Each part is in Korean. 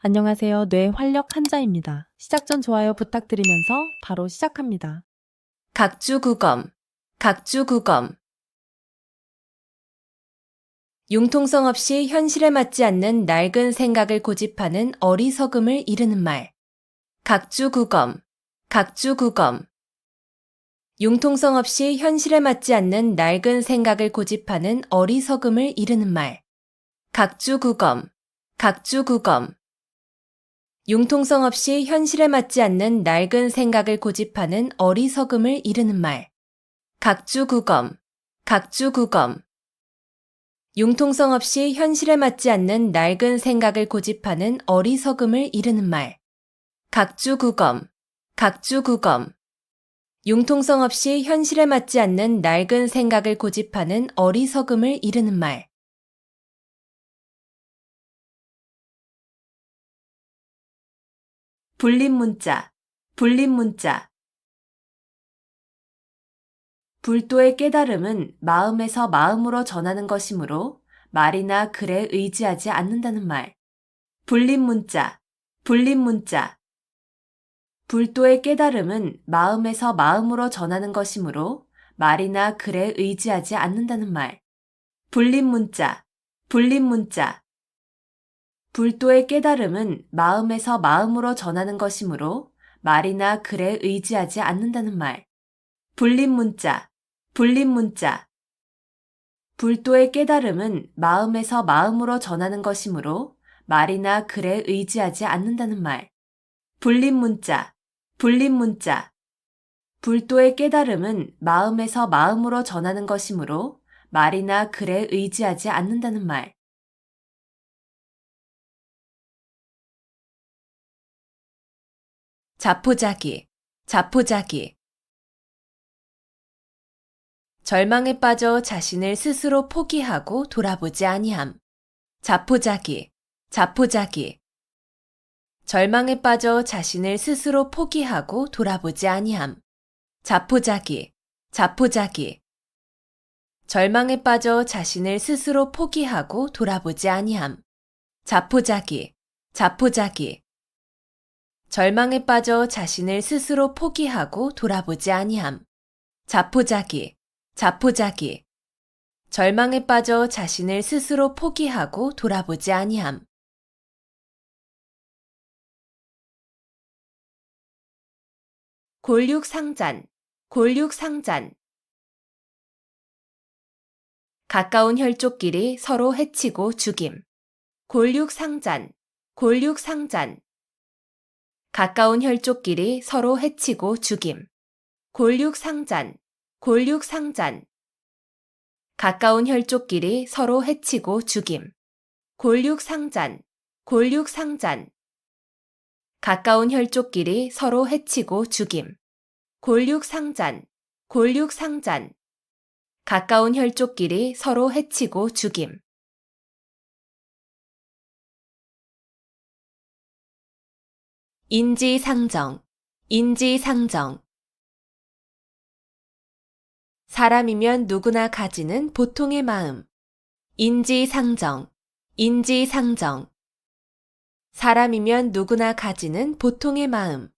안녕하세요. 뇌 활력 한자입니다. 시작 전 좋아요 부탁드리면서 바로 시작합니다. 각주구검, 각주구검. 융통성 없이 현실에 맞지 않는 낡은 생각을 고집하는 어리석음을 이르는 말. 각주구검, 각주구검. 융통성 없이 현실에 맞지 않는 낡은 생각을 고집하는 어리석음을 이르는 말. 각주구검, 각주구검. 융통성 없이 현실에 맞지 않는 낡은 생각을 고집하는 어리석음을 이르는 말. 각주구검, 각주구검. 융통성 없이 현실에 맞지 않는 낡은 생각을 고집하는 어리석음을 이르는 말. 각주구검, 각주구검. 융통성 없이 현실에 맞지 않는 낡은 생각을 고집하는 어리석음을 이르는 말. 불림문자, 불림문자. 불도의 깨달음은 마음에서 마음으로 전하는 것이므로 말이나 글에 의지하지 않는다는 말. 불림문자, 불림문자. 불도의 깨달음은 마음에서 마음으로 전하는 것이므로 말이나 글에 의지하지 않는다는 말. 불림문자, 불림문자. 불도의 깨달음은 마음에서 마음으로 전하는 것이므로 말이나 글에 의지하지 않는다는 말. 불림문자, 불림문자. 불도의 깨달음은 마음에서 마음으로 전하는 것이므로 말이나 글에 의지하지 않는다는 말. 불림문자, 불림문자. 불도의 깨달음은 마음에서 마음으로 전하는 것이므로 말이나 글에 의지하지 않는다는 말. 자포자기, 자포자기. 절망에 빠져 자신을 스스로 포기하고 돌아보지 아니함. 자포자기, 자포자기. 절망에 빠져 자신을 스스로 포기하고 돌아보지 아니함. 자포자기, 자포자기. 절망에 빠져 자신을 스스로 포기하고 돌아보지 아니함. 자포자기, 자포자기. 절망에 빠져 자신을 스스로 포기하고 돌아보지 아니함. 자포자기, 자포자기. 절망에 빠져 자신을 스스로 포기하고 돌아보지 아니함. 골육상잔, 골육상잔. 가까운 혈족끼리 서로 해치고 죽임. 골육상잔, 골육상잔. 가까운 혈족끼리 서로 해치고 죽임. 골육상잔, 골육상잔. 가까운 혈족끼리 서로 해치고 죽임. 골육상잔, 골육상잔. 가까운 혈족끼리 서로 해치고 죽임. 골육상잔, 골육상잔. 가까운 혈족끼리 서로 해치고 죽임. 인지상정, 인지상정. 사람이면 누구나 가지는 보통의 마음. 인지상정, 인지상정. 사람이면 누구나 가지는 보통의 마음.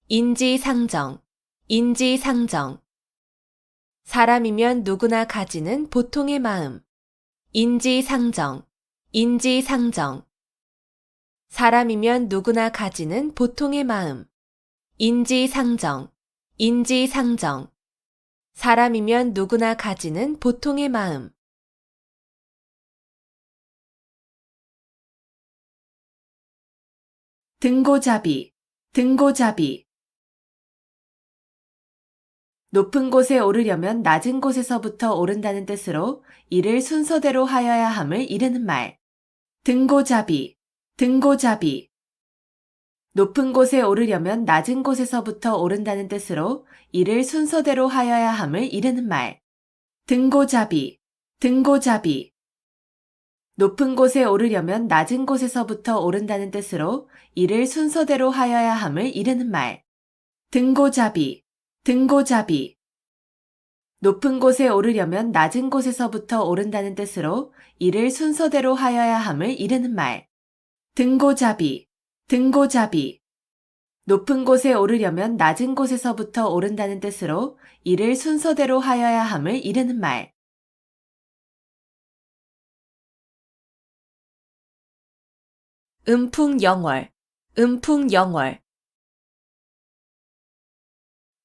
인지상정, 인지상정. 사람이면 누구나 가지는 보통의 마음. 인지상정, 인지상정. 사람이면 누구나 가지는 보통의 마음. 인지상정, 인지상정. 사람이면 누구나 가지는 보통의 마음. 등고잡이, 등고잡이. 높은 곳에 오르려면 낮은 곳에서부터 오른다는 뜻으로 이를 순서대로 하여야 함을 이르는 말. 등고잡이, 등고잡이. 높은 곳에 오르려면 낮은 곳에서부터 오른다는 뜻으로 이를 순서대로 하여야 함을 이르는 말. 등고잡이, 등고잡이. 높은 곳에 오르려면 낮은 곳에서부터 오른다는 뜻으로 이를 순서대로 하여야 함을 이르는 말. 등고잡이, 등고잡이. 높은 곳에 오르려면 낮은 곳에서부터 오른다는 뜻으로 이를 순서대로 하여야 함을 이르는 말. 등고잡이, 등고잡이. 높은 곳에 오르려면 낮은 곳에서부터 오른다는 뜻으로 이를 순서대로 하여야 함을 이르는 말. 음풍영월, 음풍영월.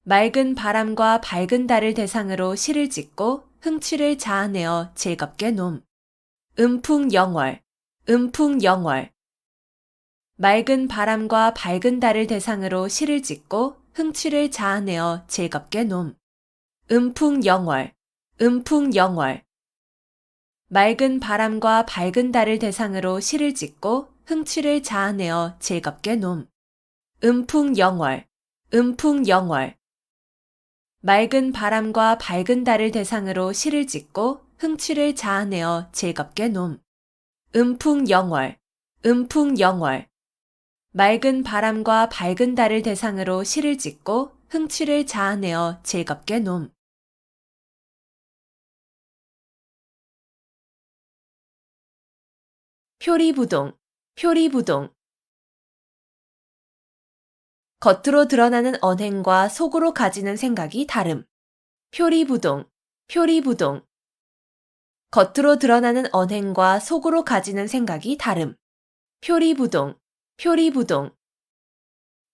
맑은 바람과 밝은 달을 대상으로 시를 짓고 흥취를 자아내어 즐겁게 놈. 음풍영월, 음풍영월. 맑은 바람과 밝은 달을 대상으로 시를 짓고 흥취를 자아내어 즐겁게 놈. 음풍영월, 음풍영월. 맑은 바람과 밝은 달을 대상으로 시를 짓고 흥취를 자아내어 즐겁게 놈. 음풍영월, 음풍영월. 맑은 바람과 밝은 달을 대상으로 시를 짓고 흥취를 자아내어 즐겁게 놈. 음풍영월, 음풍영월. 맑은 바람과 밝은 달을 대상으로 시를 짓고 흥취를 자아내어 즐겁게 놈. 표리부동, 표리부동. 겉으로 드러나는 언행과 속으로 가지는 생각이 다름. 표리부동, 표리부동. 겉으로 드러나는 언행과 속으로 가지는 생각이 다름. 표리부동, 표리부동.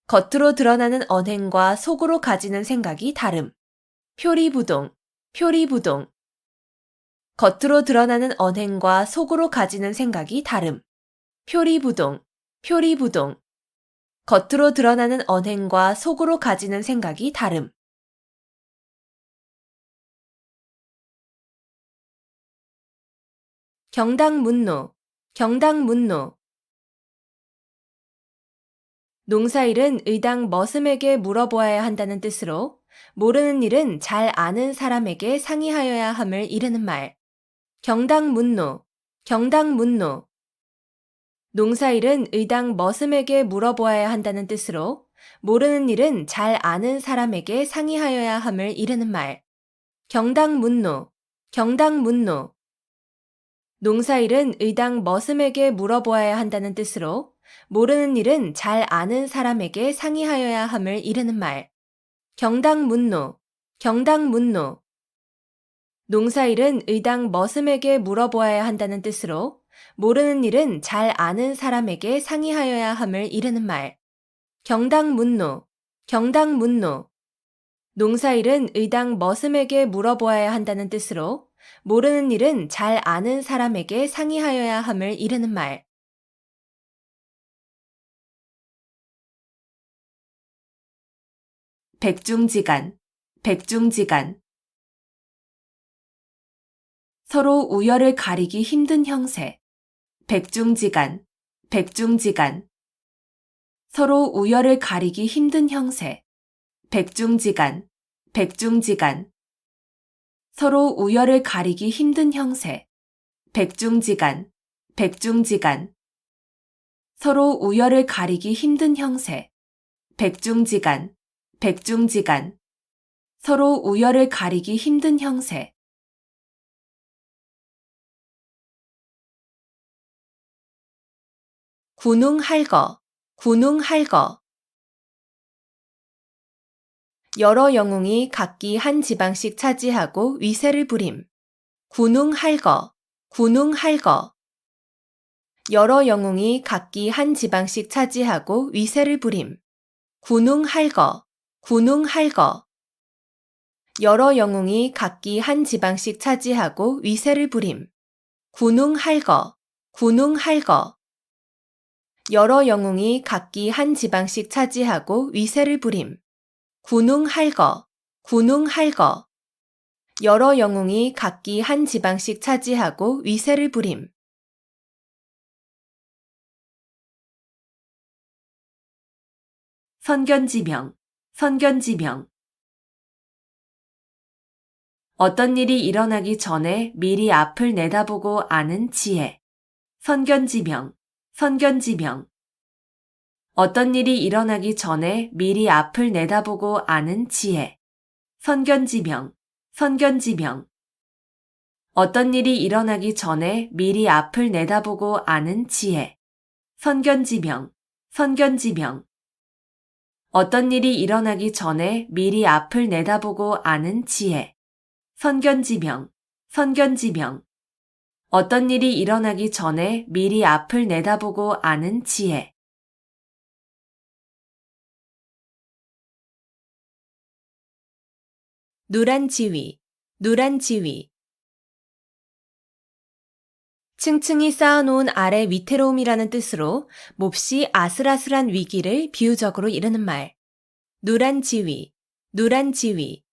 겉으로 드러나는 언행과 속으로 가지는 생각이 다름. 표리부동, 표리부동. 겉으로 드러나는 언행과 속으로 가지는 생각이 다름. 표리부동, 표리부동. 겉으로 드러나는 언행과 속으로 가지는 생각이 다름. 경당문노, 경당문노. 농사일은 의당 머슴에게 물어보아야 한다는 뜻으로 모르는 일은 잘 아는 사람에게 상의하여야 함을 이르는 말. 경당문노, 경당문노. 농사일은 의당 머슴에게 물어보아야 한다는 뜻으로 모르는 일은 잘 아는 사람에게 상의하여야 함을 이르는 말. 경당문노, 경당문노. 농사일은 의당 머슴에게 물어보아야 한다는 뜻으로 모르는 일은 잘 아는 사람에게 상의하여야 함을 이르는 말. 경당문노, 경당문노. 농사일은 의당 머슴에게 물어보아야 한다는 뜻으로 모르는 일은 잘 아는 사람에게 상의하여야 함을 이르는 말. 경당문노, 경당문노. 농사일은 의당 머슴에게 물어보아야 한다는 뜻으로 모르는 일은 잘 아는 사람에게 상의하여야 함을 이르는 말. 백중지간, 백중지간. 서로 우열을 가리기 힘든 형세. 백중지간, 백중지간. 서로 우열을 가리기 힘든 형세. 백중지간, 백중지간. 서로 우열을 가리기 힘든 형세. 백중지간, 백중지간. 서로 우열을 가리기 힘든 형세. 백중지간, 백중지간. 서로 우열을 가리기 힘든 형세. 군웅할거, 군웅할거. 여러 영웅이 각기 한 지방씩 차지하고 위세를 부림. 군웅할거, 군웅할거. 여러 영웅이 각기 한 지방씩 차지하고 위세를 부림. 군웅할거, 군웅할거. 여러 영웅이 각기 한 지방씩 차지하고 위세를 부림. 군웅할거, 군웅할거. 여러 영웅이 각기 한 지방씩 차지하고 위세를 부림. 군웅할거, 군웅할거. 여러 영웅이 각기 한 지방씩 차지하고 위세를 부림. 선견지명, 선견지명. 어떤 일이 일어나기 전에 미리 앞을 내다보고 아는 지혜. 선견지명, 선견지명. 어떤 일이 일어나기 전에 미리 앞을 내다보고 아는 지혜. 선견지명, 선견지명. 어떤 일이 일어나기 전에 미리 앞을 내다보고 아는 지혜. 선견지명, 선견지명. 어떤 일이 일어나기 전에 미리 앞을 내다보고 아는 지혜. 선견지명, 선견지명. 어떤 일이 일어나기 전에 미리 앞을 내다보고 아는 지혜. 누란 지위, 누란 지위. 층층이 쌓아놓은 아래 위태로움이라는 뜻으로 몹시 아슬아슬한 위기를 비유적으로 이르는 말. 누란 지위, 누란 지위.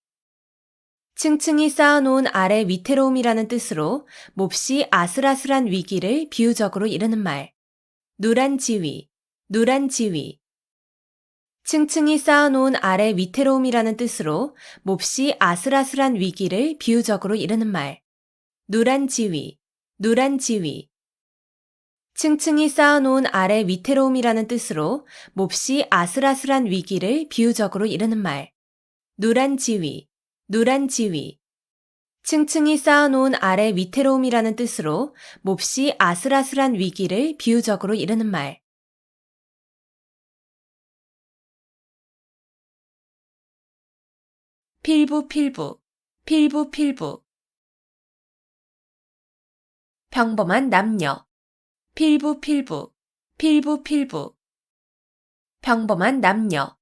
층층이 쌓아놓은 아래 위태로움이라는 뜻으로 몹시 아슬아슬한 위기를 비유적으로 이르는 말. 누란 지위, 누란 지위. 층층이 쌓아놓은 아래 위태로움이라는 뜻으로 몹시 아슬아슬한 위기를 비유적으로 이르는 말. 누란 지위, 누란 지위. 층층이 쌓아놓은 아래 위태로움이라는 뜻으로 몹시 아슬아슬한 위기를 비유적으로 이르는 말. 누란 지위, 누란 지위. 층층이 쌓아놓은 아래 위태로움이라는 뜻으로 몹시 아슬아슬한 위기를 비유적으로 이르는 말. 필부, 필부, 필부, 필부. 평범한 남녀. 필부, 필부, 필부, 필부. 평범한 남녀.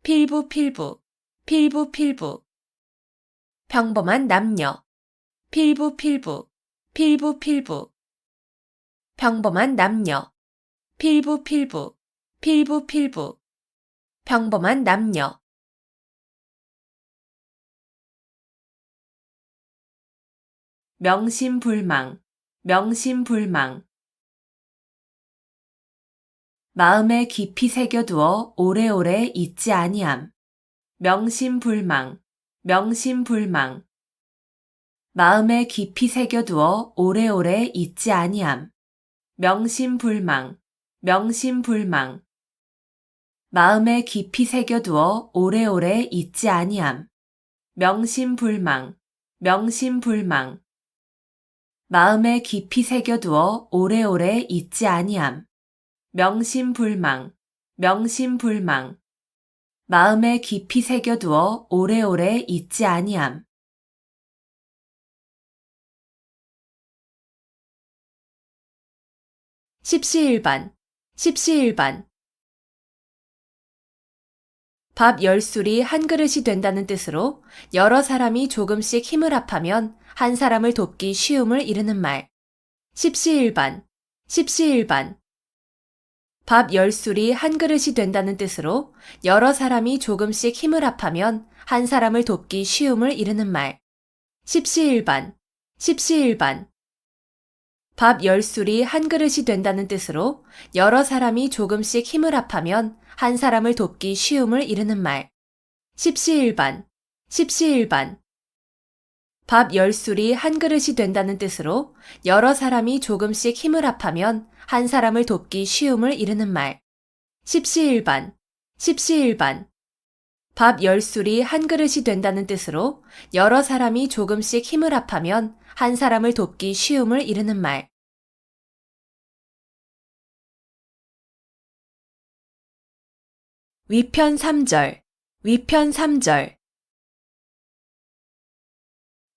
필부, 필부, 필부, 필부. 평범한 남녀. 필부, 필부, 필부, 필부. 평범한 남녀. 필부, 필부, 필부, 필부. 평범한 남녀. 명심불망, 명심불망. 마음에 깊이 새겨두어 오래오래 잊지 아니함. 명심불망, 명심불망. 마음에 깊이 새겨두어 오래오래 잊지 아니함. 명심불망, 명심불망. 마음에 깊이 새겨두어 오래오래 잊지 아니함. 명심불망, 명심불망. 마음에 깊이 새겨두어 오래오래 잊지 아니함. 명심불망, 명심불망. 마음에 깊이 새겨두어 오래오래 잊지 아니함. 십시일반, 십시일반. 밥 10술이 한 그릇이 된다는 뜻으로 여러 사람이 조금씩 힘을 합하면 한 사람을 돕기 쉬움을 이르는 말. 십시일반, 십시일반. 밥 10술이 한 그릇이 된다는 뜻으로 여러 사람이 조금씩 힘을 합하면 한 사람을 돕기 쉬움을 이르는 말. 십시일반, 십시일반. 밥 10술이 한 그릇이 된다는 뜻으로 여러 사람이 조금씩 힘을 합하면 한 사람을 돕기 쉬움을 이르는 말. 십시일반, 십시일반. 밥 10술이 한 그릇이 된다는 뜻으로 여러 사람이 조금씩 힘을 합하면 한 사람을 돕기 쉬움을 이르는 말. 십시일반, 십시일반. 밥 10술이 한 그릇이 된다는 뜻으로 여러 사람이 조금씩 힘을 합하면 한 사람을 돕기 쉬움을 이르는 말. 위편 3절, 위편 3절.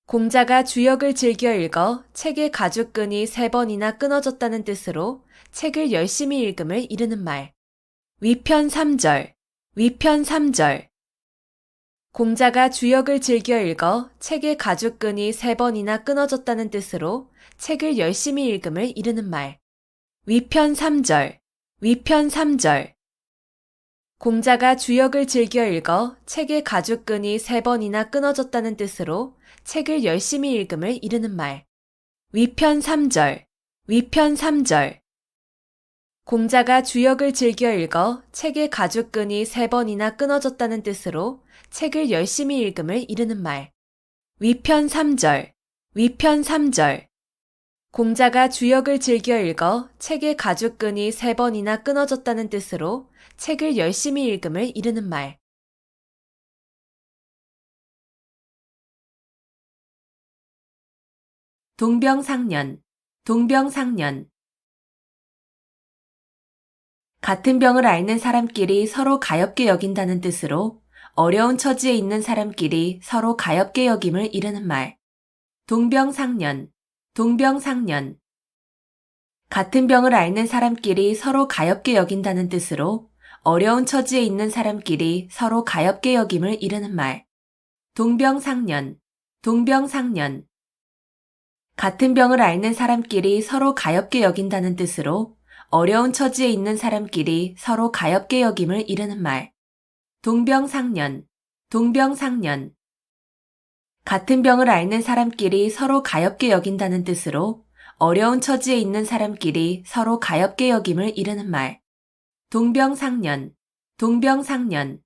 공자가 주역을 즐겨 읽어 책의 가죽끈이 3번이나 끊어졌다는 뜻으로 책을 열심히 읽음을 이르는 말. 위편 3절, 위편 3절. 공자가 주역을 즐겨 읽어 책의 가죽끈이 3번이나 끊어졌다는 뜻으로 책을 열심히 읽음을 이르는 말. 위편 3절, 위편 3절. 공자가 주역을 즐겨 읽어 책의 가죽끈이 3번이나 끊어졌다는 뜻으로 책을 열심히 읽음을 이르는 말. 위편 3절, 위편 3절. 공자가 주역을 즐겨 읽어 책의 가죽끈이 3번이나 끊어졌다는 뜻으로 책을 열심히 읽음을 이르는 말. 위편 3절, 위편 3절. 공자가 주역을 즐겨 읽어 책의 가죽끈이 3번이나 끊어졌다는 뜻으로 책을 열심히 읽음을 이르는 말. 동병상련, 동병상련. 같은 병을 앓는 사람끼리 서로 가엾게 여긴다는 뜻으로 어려운 처지에 있는 사람끼리 서로 가엾게 여김을 이르는 말. 동병상련, 동병상련. 같은 병을 앓는 사람끼리 서로 가엾게 여긴다는 뜻으로 어려운 처지에 있는 사람끼리 서로 가엾게 여김을 이르는 말. 동병상련, 동병상련. 같은 병을 앓는 사람끼리 서로 가엾게 여긴다는 뜻으로 어려운 처지에 있는 사람끼리 서로 가엾게 여김을 이르는 말. 동병상련, 동병상련. 같은 병을 앓는 사람끼리 서로 가엾게 여긴다는 뜻으로 어려운 처지에 있는 사람끼리 서로 가엾게 여김을 이르는 말. 동병상련, 동병상련.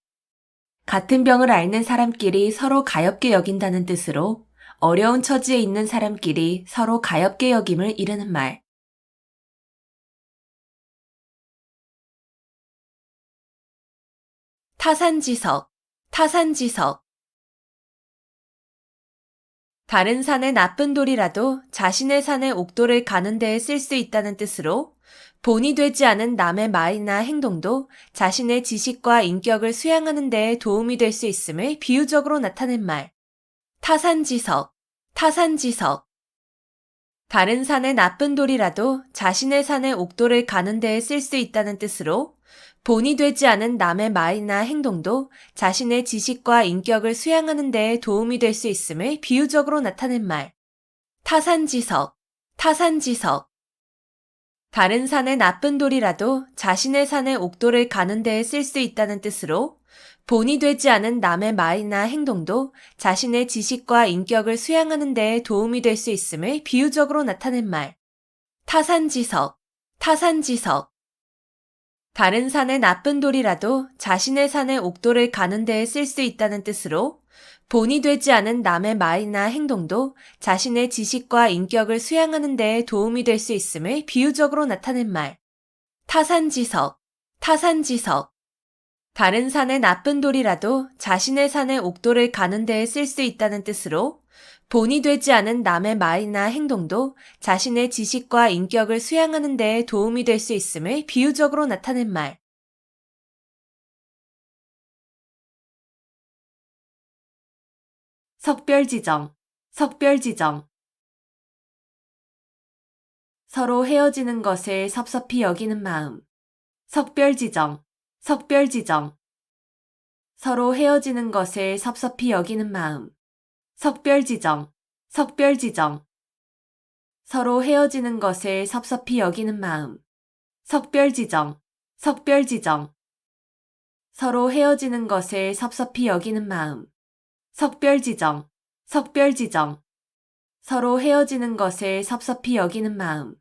같은 병을 앓는 사람끼리 서로 가엾게 여긴다는 뜻으로 어려운 처지에 있는 사람끼리 서로 가엾게 여김을 이르는 말. 타산지석, 타산지석. 다른 산의 나쁜 돌이라도 자신의 산의 옥돌을 가는 데에 쓸 수 있다는 뜻으로 본이 되지 않은 남의 말이나 행동도 자신의 지식과 인격을 수양하는 데에 도움이 될 수 있음을 비유적으로 나타낸 말. 타산지석, 타산지석. 다른 산의 나쁜 돌이라도 자신의 산의 옥돌을 가는 데에 쓸 수 있다는 뜻으로 본이 되지 않은 남의 말이나 행동도 자신의 지식과 인격을 수양하는 데에 도움이 될 수 있음을 비유적으로 나타낸 말. 타산지석, 타산지석. 다른 산의 나쁜 돌이라도 자신의 산의 옥돌을 가는 데에 쓸 수 있다는 뜻으로 본이 되지 않은 남의 말이나 행동도 자신의 지식과 인격을 수양하는 데에 도움이 될 수 있음을 비유적으로 나타낸 말. 타산지석, 타산지석. 다른 산의 나쁜 돌이라도 자신의 산의 옥돌을 가는 데에 쓸 수 있다는 뜻으로 본이 되지 않은 남의 말이나 행동도 자신의 지식과 인격을 수양하는 데에 도움이 될 수 있음을 비유적으로 나타낸 말. 타산지석, 타산지석. 다른 산의 나쁜 돌이라도 자신의 산의 옥돌을 가는 데에 쓸 수 있다는 뜻으로 본이 되지 않은 남의 말이나 행동도 자신의 지식과 인격을 수양하는 데에 도움이 될 수 있음을 비유적으로 나타낸 말. 석별지정, 석별지정. 서로 헤어지는 것을 섭섭히 여기는 마음. 석별지정, 석별지정. 서로 헤어지는 것을 섭섭히 여기는 마음. 석별지정, 석별지정. 서로 헤어지는 것을 섭섭히 여기는 마음. 석별지정, 석별지정. 서로 헤어지는 것을 섭섭히 여기는 마음. 석별지정, 석별지정. 서로 헤어지는 것을 섭섭히 여기는 마음.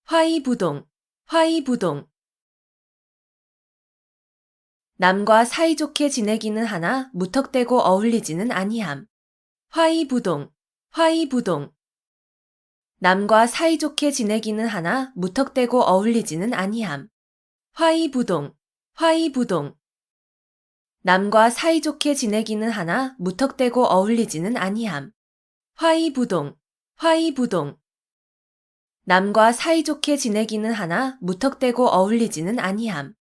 화이부동, 화이부동. 남과 사이좋게 지내기는 하나 무턱대고 어울리지는 아니함. 화이부동, 화이부동. 남과 사이좋게 지내기는 하나 무턱대고 어울리지는 아니함. 화이부동, 화이부동. 남과 사이좋게 지내기는 하나 무턱대고 어울리지는 아니함. 화이부동, 화이부동. 남과 사이좋게 지내기는 하나 무턱대고 어울리지는 아니함.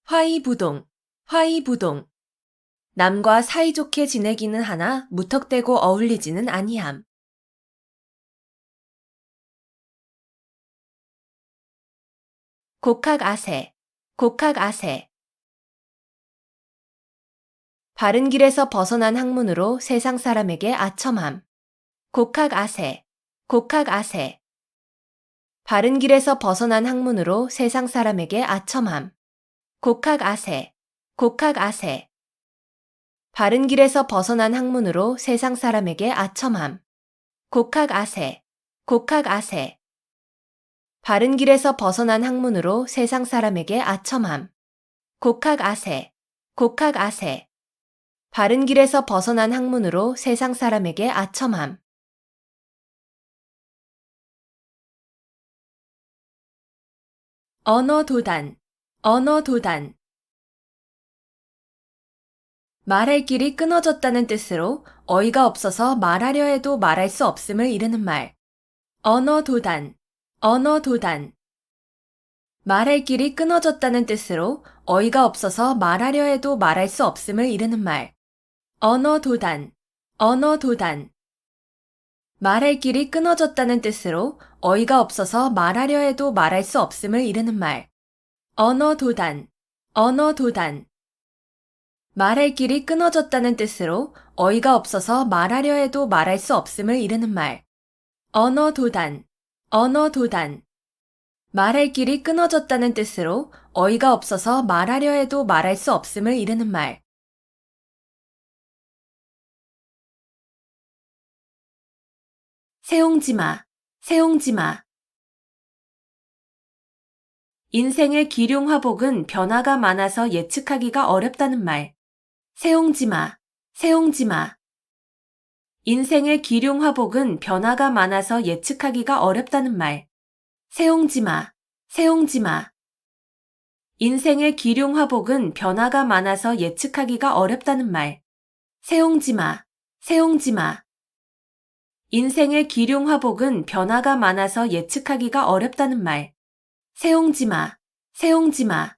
화이부동, 화이부동. 남과 사이좋게 지내기는 하나 무턱대고 어울리지는 아니함. 곡학아세, 곡학아세. 바른 길에서 벗어난 학문으로 세상 사람에게 아첨함. 곡학아세, 곡학아세. 바른 길에서 벗어난 학문으로 세상 사람에게 아첨함. 곡학아세, 곡학아세. 바른 길에서 벗어난 학문으로 세상 사람에게 아첨함. 곡학아세, 곡학아세. 바른 길에서 벗어난 학문으로 세상 사람에게 아첨함. 곡학아세, 곡학아세. 바른 길에서 벗어난 학문으로 세상 사람에게 아첨함. 언어도단, 언어도단. 말할 길이 끊어졌다는 뜻으로 어이가 없어서 말하려 해도 말할 수 없음을 이르는 말. 언어 도단, 언어 도단. 말할 길이 끊어졌다는 뜻으로 어이가 없어서 말하려 해도 말할 수 없음을 이르는 말. 언어 도단, 언어 도단. 말할 길이 끊어졌다는 뜻으로 어이가 없어서 말하려 해도 말할 수 없음을 이르는 말. 언어 도단, 언어 도단. 말할 길이 끊어졌다는 뜻으로 어이가 없어서 말하려 해도 말할 수 없음을 이르는 말. 언어 도단, 언어 도단. 말할 길이 끊어졌다는 뜻으로 어이가 없어서 말하려 해도 말할 수 없음을 이르는 말. 세옹지마, 세옹지마. 인생의 기륭화복은 변화가 많아서 예측하기가 어렵다는 말. 세옹지마, 세옹지마. 인생의 기륭화복은 변화가 많아서 예측하기가 어렵다는 말. 세옹지마, 세옹지마. 인생의 기륭화복은 변화가 많아서 예측하기가 어렵다는 말. 세옹지마, 세옹지마. 인생의 기륭화복은 변화가 많아서 예측하기가 어렵다는 말. 세옹지마, 세옹지마.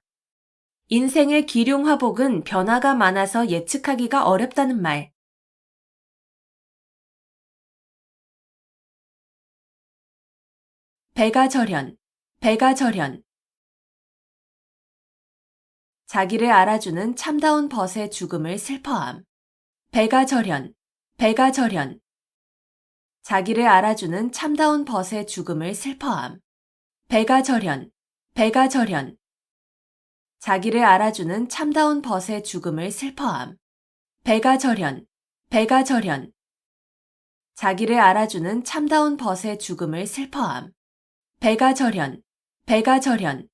인생의 기륭화복은 변화가 많아서 예측하기가 어렵다는 말. 배가절현, 배가절현. 자기를 알아주는 참다운 벗의 죽음을 슬퍼함. 배가절현, 배가절현. 자기를 알아주는 참다운 벗의 죽음을 슬퍼함. 배가절현, 배가절현. 자기를 알아주는 참다운 벗의 죽음을 슬퍼함. 배가절현, 배가절현. 자기를 알아주는 참다운 벗의 죽음을 슬퍼함. 배가절현, 배가절현.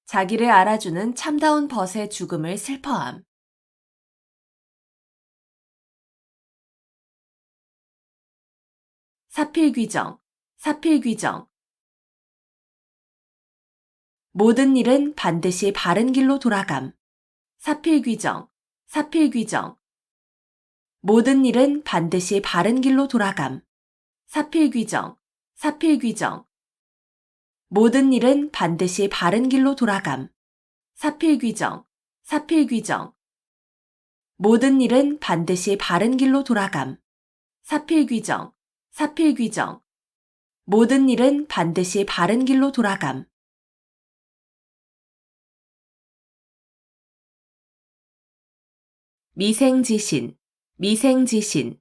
자기를 알아주는 참다운 벗의 죽음을 슬퍼함. 사필귀정, 사필귀정. 모든 일은 반드시 바른 길로 돌아감. 사필귀정, 사필귀정. 모든 일은 반드시 바른 길로 돌아감. 사필귀정, 사필귀정. 모든 일은 반드시 바른 길로 돌아감. 사필귀정, 사필귀정. 모든 일은 반드시 바른 길로 돌아감. 사필귀정, 사필귀정. 모든 일은 반드시 바른 길로 돌아감. 미생지신, 미생지신.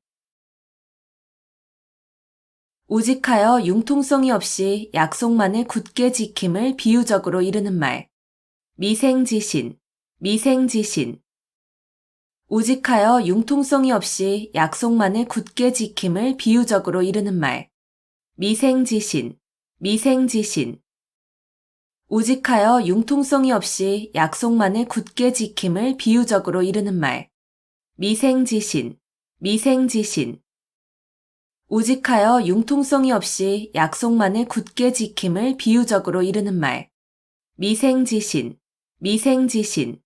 우직하여 융통성이 없이 약속만을 굳게 지킴을 비유적으로 이르는 말. 미생지신, 미생지신. 우직하여 융통성이 없이 약속만을 굳게 지킴을 비유적으로 이르는 말. 미생지신, 미생지신. 우직하여 융통성이 없이 약속만을 굳게 지킴을 비유적으로 이르는 말. 미생지신, 미생지신. 우직하여 융통성이 없이 약속만을 굳게 지킴을 비유적으로 이르는 말. 미생지신, 미생지신.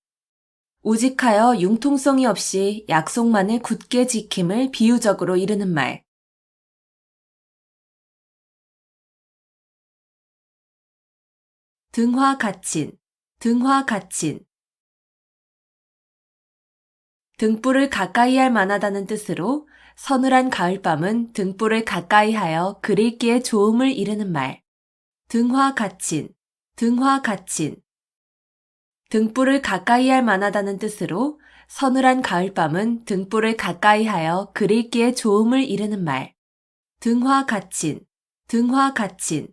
우직하여 융통성이 없이 약속만을 굳게 지킴을 비유적으로 이르는 말. 등화가친, 등화가친. 등불을 가까이 할 만하다는 뜻으로 서늘한 가을밤은 등불을 가까이 하여 그릴기에 좋음을 이르는 말. 등화가친, 등화가친. 등불을 가까이 할 만하다는 뜻으로 서늘한 가을밤은 등불을 가까이 하여 그릴기에 좋음을 이르는 말. 등화가친, 등화가친.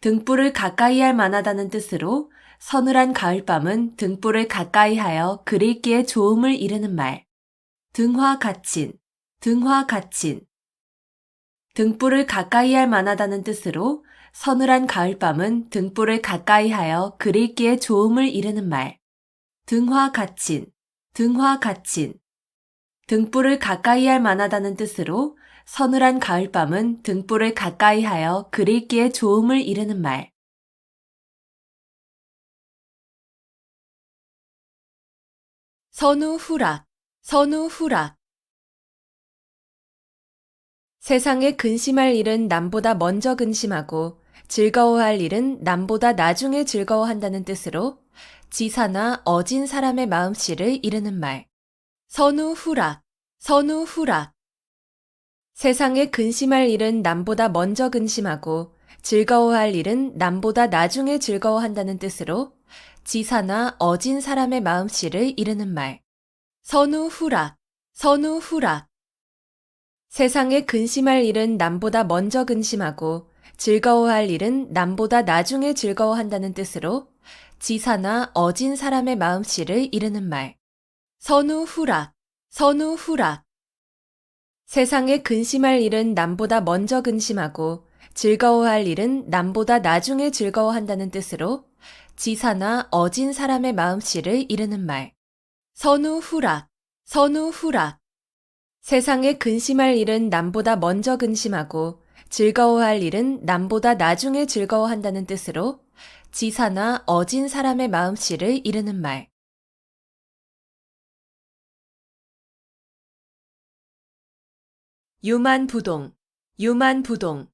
등불을 가까이 할 만하다는 뜻으로 서늘한 가을밤은 등불을 가까이 하여 그릴기에 좋음을 이르는 말. 등화가친, 등화가친. 등불을 가까이 할 만하다는 뜻으로 서늘한 가을밤은 등불을 가까이 하여 그릴기에 좋음을 이르는 말. 등화가친, 등화가친. 등불을 가까이 할 만하다는 뜻으로 서늘한 가을밤은 등불을 가까이 하여 그릴기에 좋음을 이르는 말. 선우후락, 선우후락. 세상에 근심할 일은 남보다 먼저 근심하고 즐거워할 일은 남보다 나중에 즐거워한다는 뜻으로 지사나 어진 사람의 마음씨를 이르는 말. 선우후락, 선우후락. 세상에 근심할 일은 남보다 먼저 근심하고 즐거워할 일은 남보다 나중에 즐거워한다는 뜻으로 지사나 어진 사람의 마음씨를 이르는 말. 선우후락, 선우후락. 세상에 근심할 일은 남보다 먼저 근심하고 즐거워할 일은 남보다 나중에 즐거워한다는 뜻으로 지사나 어진 사람의 마음씨를 이르는 말. 선우후락, 선우후락. 세상에 근심할 일은 남보다 먼저 근심하고 즐거워할 일은 남보다 나중에 즐거워한다는 뜻으로 지사나 어진 사람의 마음씨를 이르는 말. 선우후락, 선우후락. 세상에 근심할 일은 남보다 먼저 근심하고 즐거워할 일은 남보다 나중에 즐거워한다는 뜻으로 지사나 어진 사람의 마음씨를 이르는 말. 유만부동, 유만부동.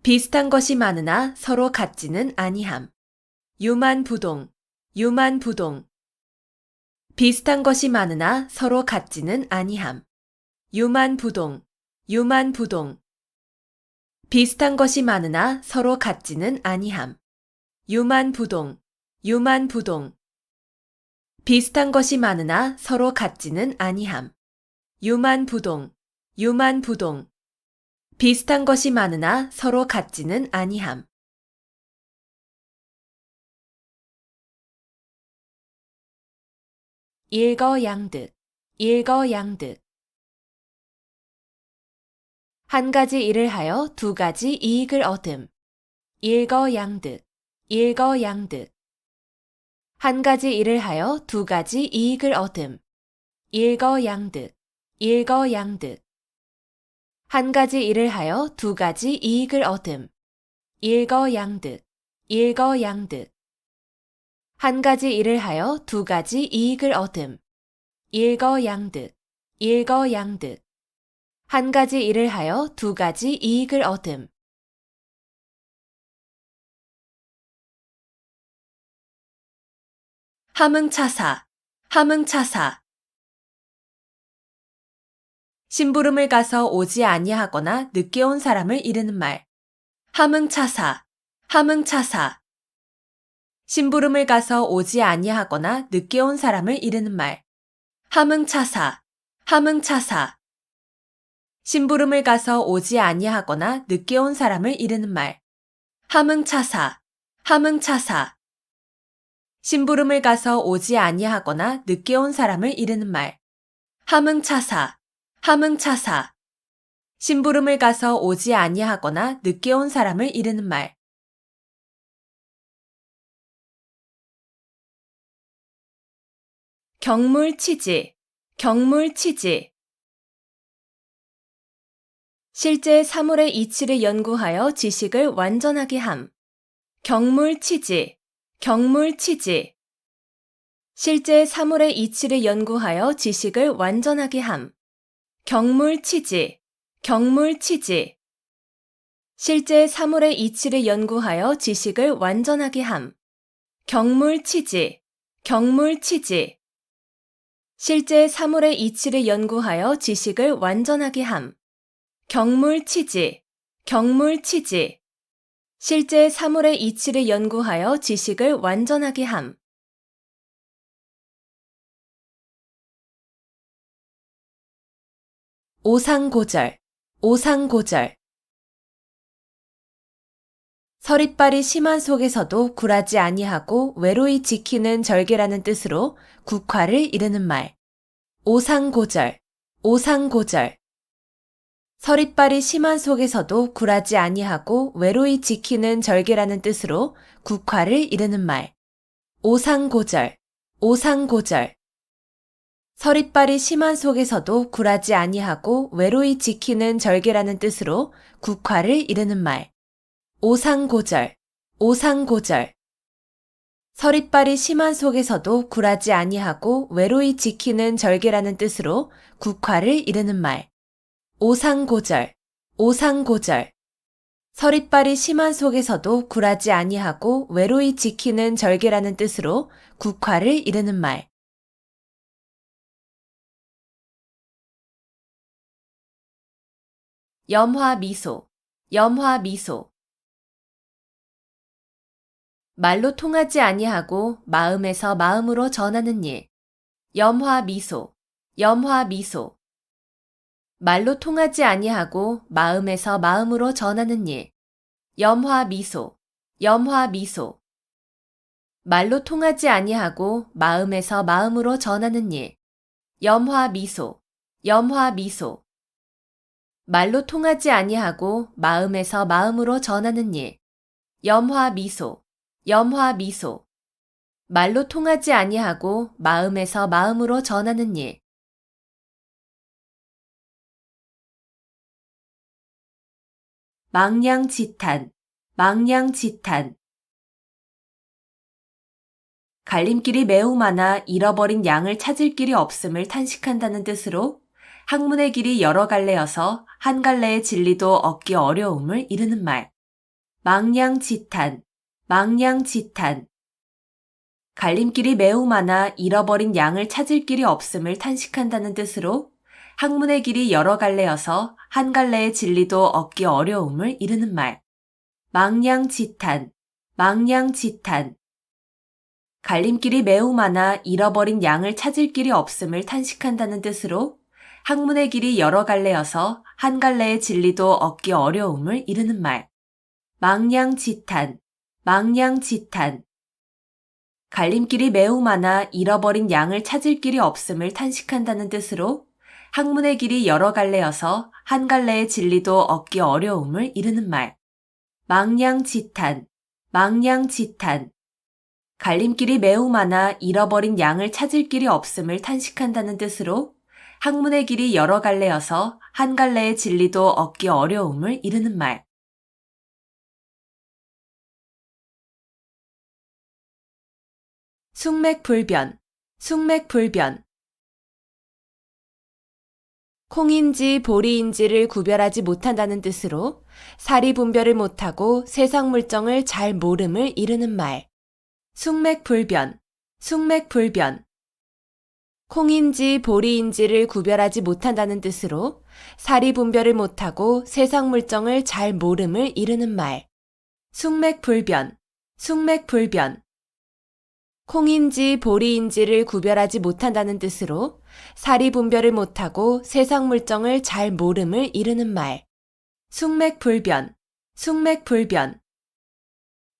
비슷한 것이 많으나 서로 같지는 아니함. 유만부동, 유만부동. 비슷한 것이 많으나 서로 같지는 아니함. 유만부동, 유만부동. 비슷한 것이 많으나 서로 같지는 아니함. 유만부동, 유만부동. 비슷한 것이 많으나 서로 같지는 아니함. 유만부동, 유만부동. 비슷한 것이 많으나 서로 같지는 아니함. 일거양득, 일거양득. 한 가지 일을 하여 두 가지 이익을 얻음. 일거양득, 일거양득. 한 가지 일을 하여 두 가지 이익을 얻음. 일거양득, 일거양득. 한 가지 일을 하여 두 가지 이익을 얻음. 일거양득, 일거양득. 한 가지 일을 하여 두 가지 이익을 얻음. 일거양득, 일거양득. 한 가지 일을 하여 두 가지 이익을 얻음. 함흥차사, 함흥차사. 심부름을 가서 오지 아니하거나 늦게 온 사람을 이르는 말. 함흥차사, 함흥차사. 심부름을 가서 오지 아니하거나 늦게 온 사람을 이르는 말. 함흥차사, 함흥차사. 심부름을 가서 오지 아니하거나 늦게 온 사람을 이르는 말. 함흥차사, 함흥차사. 심부름을 가서 오지 아니하거나 늦게 온 사람을 이르는 말. 함흥차사, 함흥차사. 심부름을 가서 오지 아니하거나 늦게 온 사람을 이르는 말. 경물치지, 경물치지. 실제 사물의 이치를 연구하여 지식을 완전하게 함. 경물치지, 경물치지. 실제 사물의 이치를 연구하여 지식을 완전하게 함. 경물치지, 경물치지. 실제 사물의 이치를 연구하여 지식을 완전하게 함. 경물치지, 경물치지. 실제 사물의 이치를 연구하여 지식을 완전하게 함. 경물치지, 경물치지. 실제 사물의 이치를 연구하여 지식을 완전하게 함. 오상고절, 오상고절. 서릿발이 심한 속에서도 굴하지 아니하고 외로이 지키는 절개라는 뜻으로 국화를 이르는 말. 오상고절, 오상고절. 서릿발이 심한 속에서도 굴하지 아니하고 외로이 지키는 절개라는 뜻으로 국화를 이르는 말. 오상고절, 오상고절. 서릿발이 심한 속에서도 굴하지 아니하고 외로이 지키는 절개라는 뜻으로 국화를 이르는 말. 오상고절, 오상고절. 서릿발이 심한 속에서도 굴하지 아니하고 외로이 지키는 절개라는 뜻으로 국화를 이르는 말. 오상고절, 오상고절. 서릿발이 심한 속에서도 굴하지 아니하고 외로이 지키는 절개라는 뜻으로 국화를 이르는 말. 염화미소, 염화미소. 말로 통하지 아니하고 마음에서 마음으로 전하는 일. 염화미소, 염화미소. 말로 통하지 아니하고 마음에서 마음으로 전하는 일. 염화미소, 염화미소. 말로 통하지 아니하고 마음에서 마음으로 전하는 일. 염화미소, 염화미소. 말로 통하지 아니하고 마음에서 마음으로 전하는 일. 염화미소, 염화미소. 말로 통하지 아니하고 마음에서 마음으로 전하는 일. 망냥지탄, 망냥지탄. 갈림길이 매우 많아 잃어버린 양을 찾을 길이 없음을 탄식한다는 뜻으로 학문의 길이 여러 갈래여서 한 갈래의 진리도 얻기 어려움을 이르는 말. 망냥지탄, 망냥지탄. 갈림길이 매우 많아 잃어버린 양을 찾을 길이 없음을 탄식한다는 뜻으로 학문의 길이 여러 갈래여서 한 갈래의 진리도 얻기 어려움을 이르는 말. 망냥지탄, 망냥지탄. 갈림길이 매우 많아 잃어버린 양을 찾을 길이 없음을 탄식한다는 뜻으로 학문의 길이 여러 갈래여서 한 갈래의 진리도 얻기 어려움을 이르는 말. 망냥지탄, 망냥지탄. 갈림길이 매우 많아 잃어버린 양을 찾을 길이 없음을 탄식한다는 뜻으로 학문의 길이 여러 갈래여서 한 갈래의 진리도 얻기 어려움을 이르는 말. 망냥지탄, 망냥지탄. 갈림길이 매우 많아 잃어버린 양을 찾을 길이 없음을 탄식한다는 뜻으로 학문의 길이 여러 갈래여서 한 갈래의 진리도 얻기 어려움을 이르는 말. 숙맥불변, 숙맥불변. 콩인지 보리인지를 구별하지 못한다는 뜻으로 사리 분별을 못하고 세상 물정을 잘 모름을 이르는 말. 숙맥불변, 숙맥불변. 콩인지 보리인지를 구별하지 못한다는 뜻으로 사리 분별을 못하고 세상 물정을 잘 모름을 이르는 말. 숙맥불변, 숙맥불변. 콩인지 보리인지를 구별하지 못한다는 뜻으로 사리 분별을 못하고 세상 물정을 잘 모름을 이르는 말. 숙맥불변, 숙맥불변.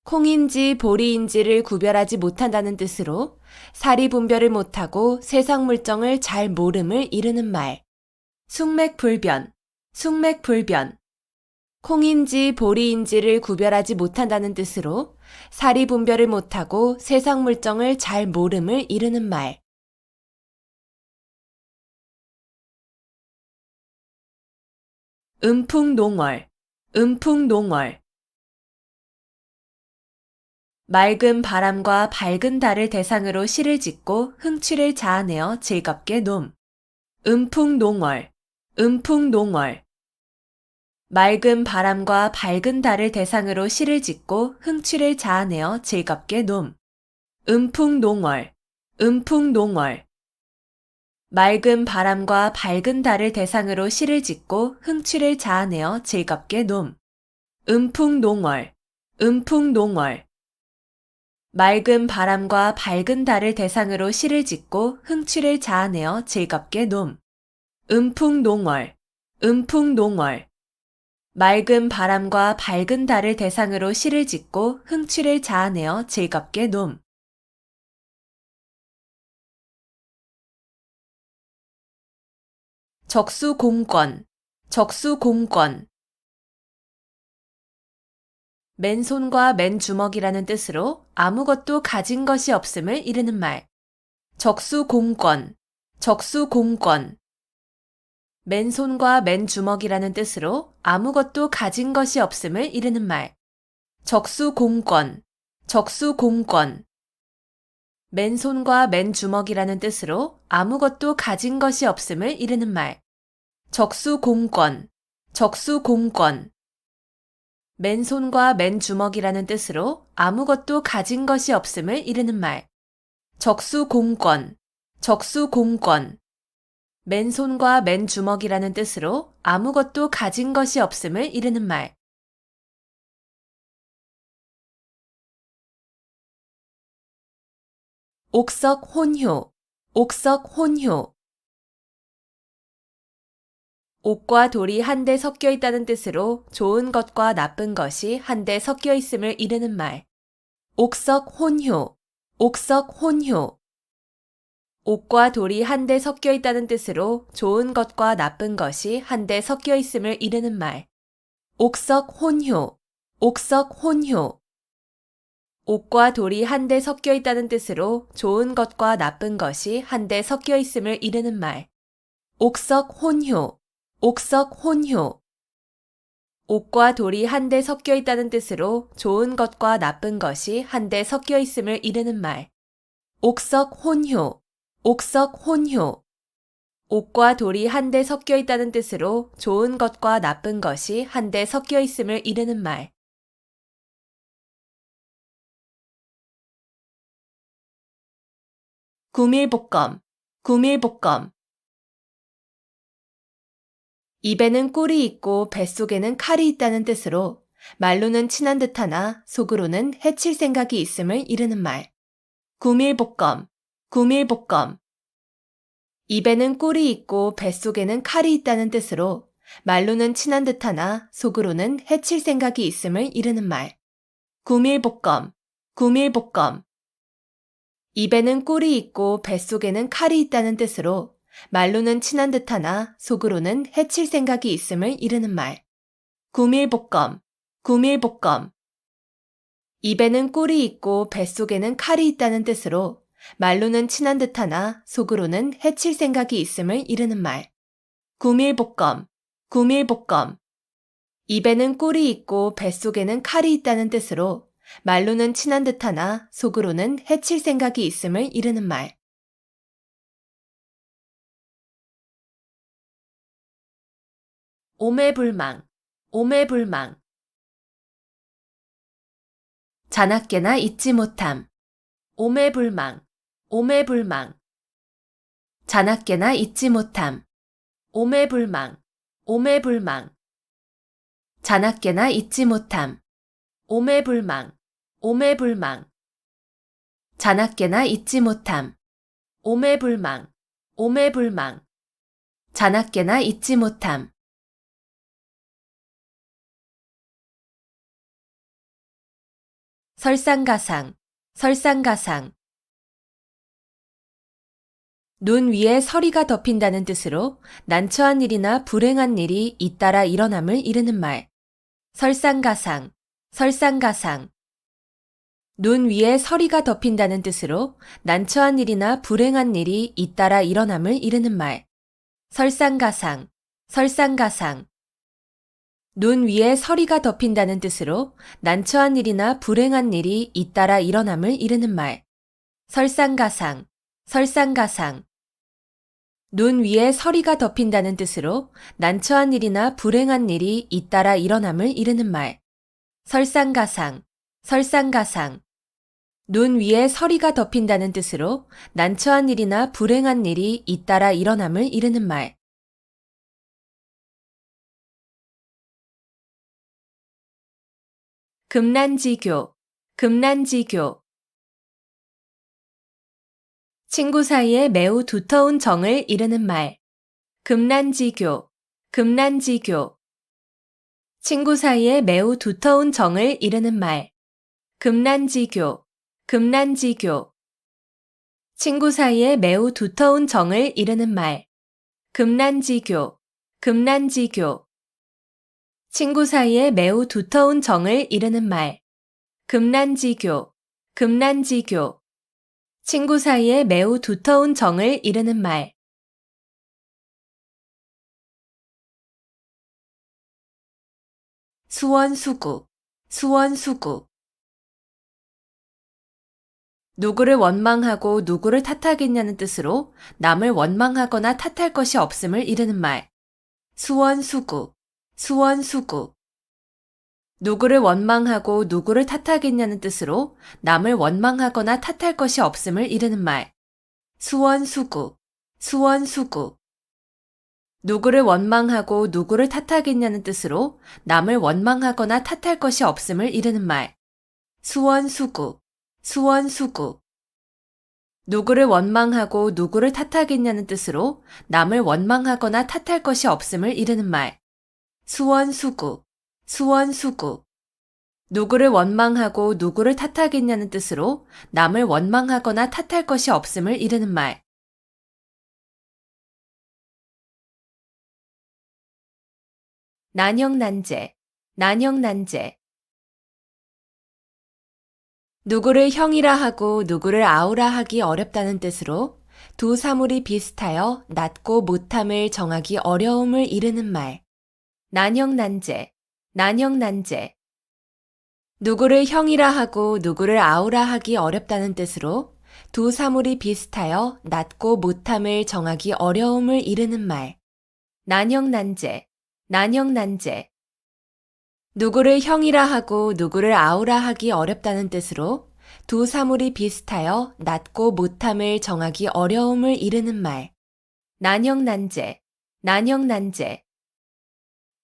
콩인지 보리인지를 구별하지 못한다는 뜻으로 사리 분별을 못하고 세상 물정을 잘 모름을 이르는 말. 숙맥불변, 숙맥불변. 콩인지 보리인지를 구별하지 못한다는 뜻으로 사리 분별을 못하고 세상 물정을 잘 모름을 이르는 말. 음풍농월, 음풍농월. 맑은 바람과 밝은 달을 대상으로 시를 짓고 흥취를 자아내어 즐겁게 놈. 음풍농월, 음풍농월. 맑은 바람과 밝은 달을 대상으로 시를 짓고 흥취를 자아내어 즐겁게 놈. 음풍농월, 음풍농월. 맑은 바람과 밝은 달을 대상으로 시를 짓고 흥취를 자아내어 즐겁게 놈. 음풍농월, 음풍농월. 맑은 바람과 밝은 달을 대상으로 시를 짓고 흥취를 자아내어 즐겁게 놈. 음풍농월, 음풍농월. 맑은 바람과 밝은 달을 대상으로 시를 짓고 흥취를 자아내어 즐겁게 놈. 적수공권, 적수공권. 맨손과 맨주먹이라는 뜻으로 아무것도 가진 것이 없음을 이르는 말. 적수공권, 적수공권. 맨손과 맨주먹이라는 뜻으로 아무것도 가진 것이 없음을 이르는 말. 적수공권, 적수공권. 맨손과 맨주먹이라는 뜻으로 아무것도 가진 것이 없음을 이르는 말. 적수공권, 적수공권. 맨손과 맨주먹이라는 뜻으로 아무것도 가진 것이 없음을 이르는 말. 적수공권, 적수공권. 맨손과 맨주먹이라는 뜻으로 아무것도 가진 것이 없음을 이르는 말. 옥석혼효, 옥석혼효. 옥과 돌이 한데 섞여 있다는 뜻으로 좋은 것과 나쁜 것이 한데 섞여 있음을 이르는 말. 옥석혼효, 옥석혼효. 옥과 돌이 한데 섞여 있다는 뜻으로 좋은 것과 나쁜 것이 한데 섞여 있음을 이르는 말. 옥석혼효, 옥석혼효. 옥과 돌이 한데 섞여 있다는 뜻으로 좋은 것과 나쁜 것이 한데 섞여 있음을 이르는 말. 옥석혼효, 옥석혼효. 옥과 돌이 한데 섞여 있다는 뜻으로 좋은 것과 나쁜 것이 한데 섞여 있음을 이르는 말. 옥석혼효, 옥석혼효. 옥과 돌이 한데 섞여 있다는 뜻으로 좋은 것과 나쁜 것이 한데 섞여 있음을 이르는 말. 구밀복검, 구밀복검. 입에는 꿀이 있고 뱃속에는 칼이 있다는 뜻으로 말로는 친한 듯하나 속으로는 해칠 생각이 있음을 이르는 말. 구밀복검, 구밀복검. 입에는 꿀이 있고 뱃속에는 칼이 있다는 뜻으로 말로는 친한 듯하나 속으로는 해칠 생각이 있음을 이르는 말. 구밀복검, 구밀복검. 입에는 꿀이 있고 뱃속에는 칼이 있다는 뜻으로 말로는 친한 듯하나 속으로는 해칠 생각이 있음을 이르는 말. 구밀복검, 구밀복검. 입에는 꿀이 있고 뱃속에는 칼이 있다는 뜻으로 말로는 친한 듯하나 속으로는 해칠 생각이 있음을 이르는 말. 구밀복검, 구밀복검. 입에는 꿀이 있고 뱃속에는 칼이 있다는 뜻으로 말로는 친한 듯하나 속으로는 해칠 생각이 있음을 이르는 말. 오매불망, 오매불망. 자나깨나 잊지 못함. 오매불망, 오매불망. 자나깨나 잊지 못함. 오매불망, 오매불망. 자나깨나 잊지 못함. 오매불망, 오매불망. 자나깨나 잊지 못함. 오매불망, 오매불망. 자나깨나 잊지 못함. 설상가상, 설상가상. 눈 위에 서리가 덮인다는 뜻으로 난처한 일이나 불행한 일이 잇따라 일어남을 이르는 말. 설상가상, 설상가상. 눈 위에 서리가 덮인다는 뜻으로 난처한 일이나 불행한 일이 잇따라 일어남을 이르는 말. 설상가상, 설상가상. 눈 위에 서리가 덮인다는 뜻으로 난처한 일이나 불행한 일이 잇따라 일어남을 이르는 말. 설상가상, 설상가상. 눈 위에 서리가 덮인다는 뜻으로 난처한 일이나 불행한 일이 잇따라 일어남을 이르는 말. 설상가상, 설상가상. 눈 위에 서리가 덮인다는 뜻으로 난처한 일이나 불행한 일이 잇따라 일어남을 이르는 말. 금난지교, 금난지교. 친구 사이에 매우 두터운 정을 이르는 말. 금난지교, 금난지교. 친구 사이에 매우 두터운 정을 이르는 말. 금난지교, 금난지교. 친구 사이에 매우 두터운 정을 이르는 말. 금난지교, 금난지교. 친구 사이에 매우 두터운 정을 이르는 말. 금난지교, 금난지교. 친구 사이에 매우 두터운 정을 이르는 말. 수원수구, 수원수구. 누구를 원망하고 누구를 탓하겠냐는 뜻으로 남을 원망하거나 탓할 것이 없음을 이르는 말. 수원수구, 수원수구. 누구를 원망하고 누구를 탓하겠냐는 뜻으로 남을 원망하거나 탓할 것이 없음을 이르는 말. 수원수구, 수원수구. 누구를 원망하고 누구를 탓하겠냐는 뜻으로 남을 원망하거나 탓할 것이 없음을 이르는 말. 수원수구, 수원수구. 누구를 원망하고 누구를 탓하겠냐는 뜻으로 남을 원망하거나 탓할 것이 없음을 이르는 말. 수원수구, 수원수구. 누구를 원망하고 누구를 탓하겠냐는 뜻으로 남을 원망하거나 탓할 것이 없음을 이르는 말. 난형난제, 난형난제. 누구를 형이라 하고 누구를 아우라 하기 어렵다는 뜻으로 두 사물이 비슷하여 낮고 못함을 정하기 어려움을 이르는 말. 난형난제, 난형난제. 누구를 형이라 하고 누구를 아우라 하기 어렵다는 뜻으로 두 사물이 비슷하여 낮고 못함을 정하기 어려움을 이르는 말. 난형난제, 난형난제. 누구를 형이라 하고 누구를 아우라 하기 어렵다는 뜻으로 두 사물이 비슷하여 낮고 못함을 정하기 어려움을 이르는 말. 난형난제, 난형난제.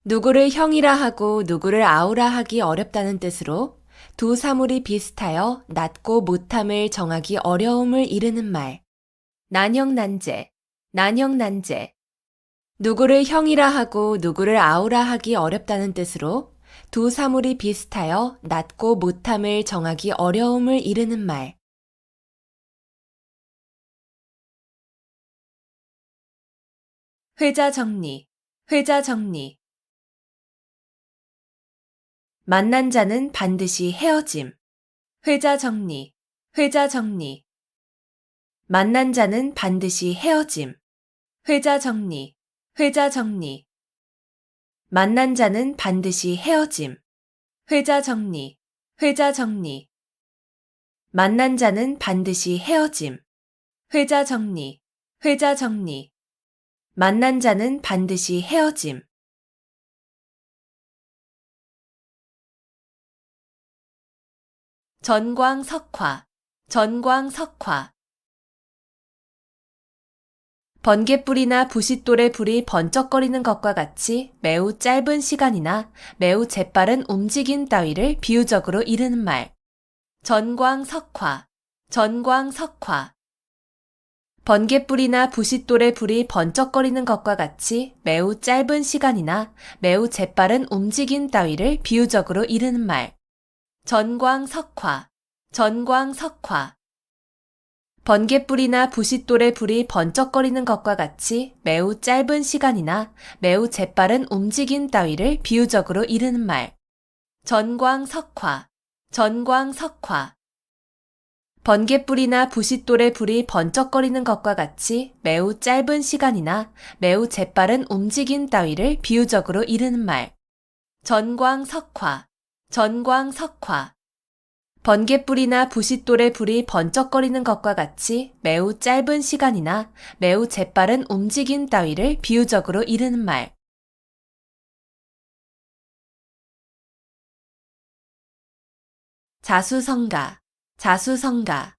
누구를 형이라 하고 누구를 아우라 하기 어렵다는 뜻으로 두 사물이 비슷하여 낮고 못함을 정하기 어려움을 이르는 말. 난형난제, 난형난제. 누구를 형이라 하고 누구를 아우라 하기 어렵다는 뜻으로 두 사물이 비슷하여 낮고 못함을 정하기 어려움을 이르는 말. 회자정리, 회자정리. 만난 자는 반드시 헤어짐. 회자정리, 회자정리. 만난 자는 반드시 헤어짐. 회자정리, 회자정리. 만난 자는 반드시 헤어짐. 회자정리, 회자정리. 만난 자는 반드시 헤어짐. 회자정리, 회자정리. 만난 자는 반드시 헤어짐. 전광석화, 전광석화. 번갯불이나 부싯돌의 불이 번쩍거리는 것과 같이 매우 짧은 시간이나 매우 재빠른 움직임 따위를 비유적으로 이르는 말. 전광석화, 전광석화. 번갯불이나 부싯돌의 불이 번쩍거리는 것과 같이 매우 짧은 시간이나 매우 재빠른 움직임 따위를 비유적으로 이르는 말. 전광석화, 전광석화. 번갯불이나 부싯돌의 불이 번쩍거리는 것과 같이 매우 짧은 시간이나 매우 재빠른 움직임 따위를 비유적으로 이르는 말. 전광석화, 전광석화. 번갯불이나 부싯돌의 불이 번쩍거리는 것과 같이 매우 짧은 시간이나 매우 재빠른 움직임 따위를 비유적으로 이르는 말. 전광석화, 전광석화. 번갯불이나 부싯돌의 불이 번쩍거리는 것과 같이 매우 짧은 시간이나 매우 재빠른 움직임 따위를 비유적으로 이르는 말. 자수성가, 자수성가.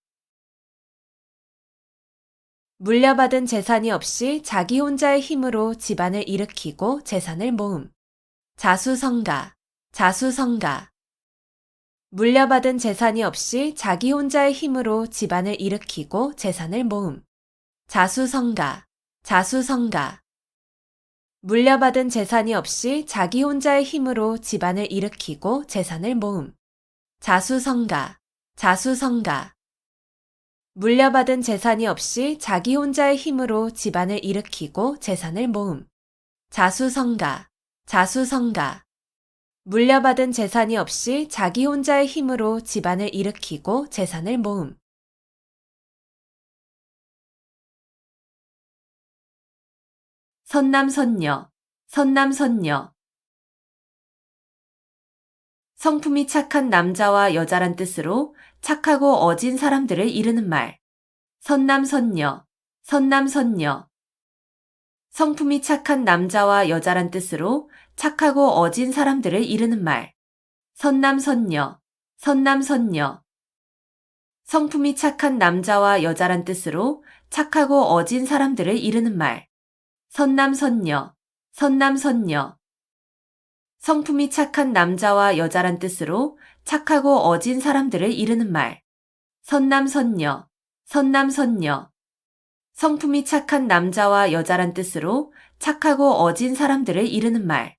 물려받은 재산이 없이 자기 혼자의 힘으로 집안을 일으키고 재산을 모음. 자수성가, 자수성가. 물려받은 재산이 없이 자기 혼자의 힘으로 집안을 일으키고 재산을 모음. 자수성가, 자수성가. 물려받은 재산이 없이 자기 혼자의 힘으로 집안을 일으키고 재산을 모음. 자수성가, 자수성가. 물려받은 재산이 없이 자기 혼자의 힘으로 집안을 일으키고 재산을 모음. 자수성가, 자수성가. 물려받은 재산이 없이 자기 혼자의 힘으로 집안을 일으키고 재산을 모음. 선남선녀, 선남선녀. 성품이 착한 남자와 여자란 뜻으로 착하고 어진 사람들을 이르는 말. 선남선녀, 선남선녀. 성품이 착한 남자와 여자란 뜻으로 착하고 어진 사람들을 이르는 말. 선남선녀, 선남선녀. 성품이 착한 남자와 여자란 뜻으로 착하고 어진 사람들을 이르는 말. 선남선녀, 선남선녀. 성품이 착한 남자와 여자란 뜻으로 착하고 어진 사람들을 이르는 말. 선남선녀, 선남선녀. 성품이 착한 남자와 여자란 뜻으로 착하고 어진 사람들을 이르는 말.